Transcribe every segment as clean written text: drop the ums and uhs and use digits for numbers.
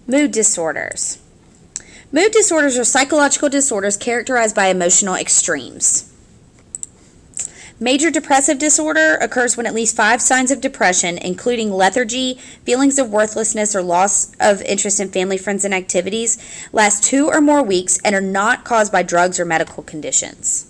Mood disorders. Mood disorders are psychological disorders characterized by emotional extremes. Major depressive disorder occurs when at least 5 signs of depression, including lethargy, feelings of worthlessness, or loss of interest in family, friends, and activities, last 2 or more weeks and are not caused by drugs or medical conditions.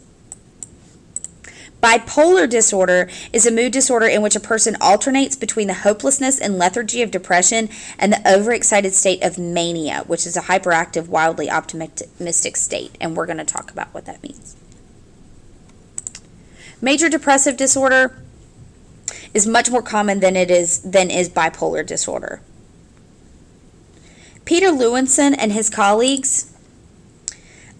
Bipolar disorder is a mood disorder in which a person alternates between the hopelessness and lethargy of depression and the overexcited state of mania, which is a hyperactive, wildly optimistic state, and we're going to talk about what that means. Major depressive disorder is much more common than is bipolar disorder. Peter Lewinson and his colleagues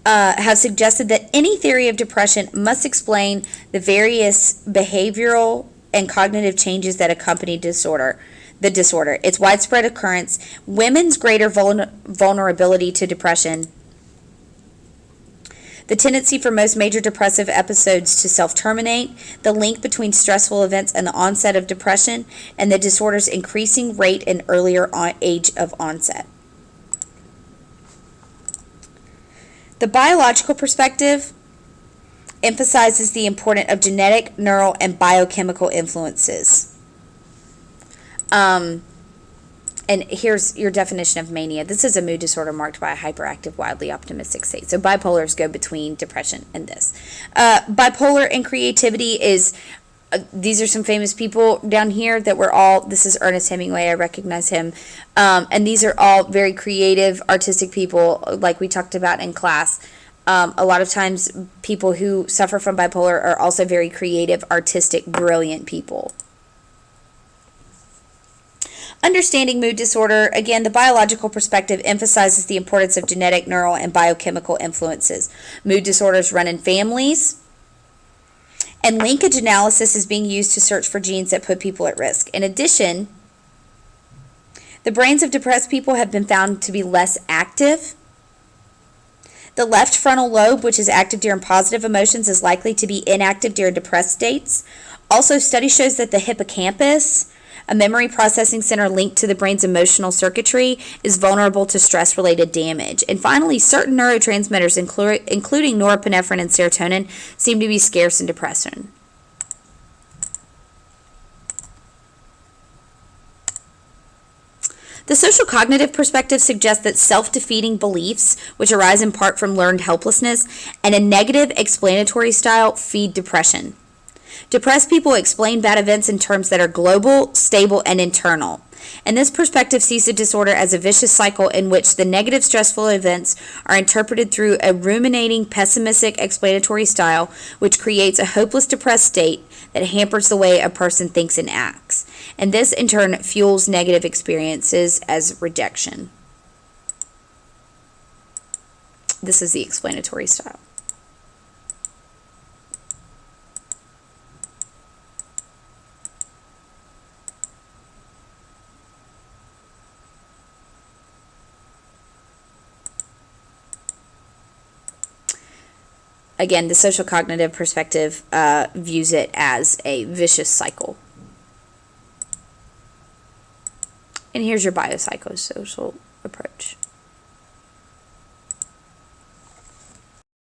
have suggested that any theory of depression must explain the various behavioral and cognitive changes that accompany the disorder, its widespread occurrence, women's greater vulnerability to depression, the tendency for most major depressive episodes to self-terminate, the link between stressful events and the onset of depression, and the disorder's increasing rate and earlier age of onset. The biological perspective emphasizes the importance of genetic, neural, and biochemical influences. And here's your definition of mania. This is a mood disorder marked by a hyperactive, wildly optimistic state. So bipolars go between depression and this. Bipolar and creativity is, these are some famous people down here that were all, this is Ernest Hemingway, I recognize him. And these are all very creative, artistic people, like we talked about in class. A lot of times people who suffer from bipolar are also very creative, artistic, brilliant people. Understanding mood disorder, again, the biological perspective emphasizes the importance of genetic, neural, and biochemical influences. Mood disorders run in families, and linkage analysis is being used to search for genes that put people at risk. In addition, the brains of depressed people have been found to be less active. The left frontal lobe, which is active during positive emotions, is likely to be inactive during depressed states. Also, study shows that the hippocampus, a memory processing center linked to the brain's emotional circuitry, is vulnerable to stress-related damage. And finally, certain neurotransmitters, including norepinephrine and serotonin, seem to be scarce in depression. The social cognitive perspective suggests that self-defeating beliefs, which arise in part from learned helplessness, and a negative explanatory style feed depression. Depressed people explain bad events in terms that are global, stable, and internal. And this perspective sees the disorder as a vicious cycle in which the negative stressful events are interpreted through a ruminating, pessimistic explanatory style, which creates a hopeless, depressed state that hampers the way a person thinks and acts. And this, in turn, fuels negative experiences as rejection. This is the explanatory style. Again, the social cognitive perspective views it as a vicious cycle. And here's your biopsychosocial approach.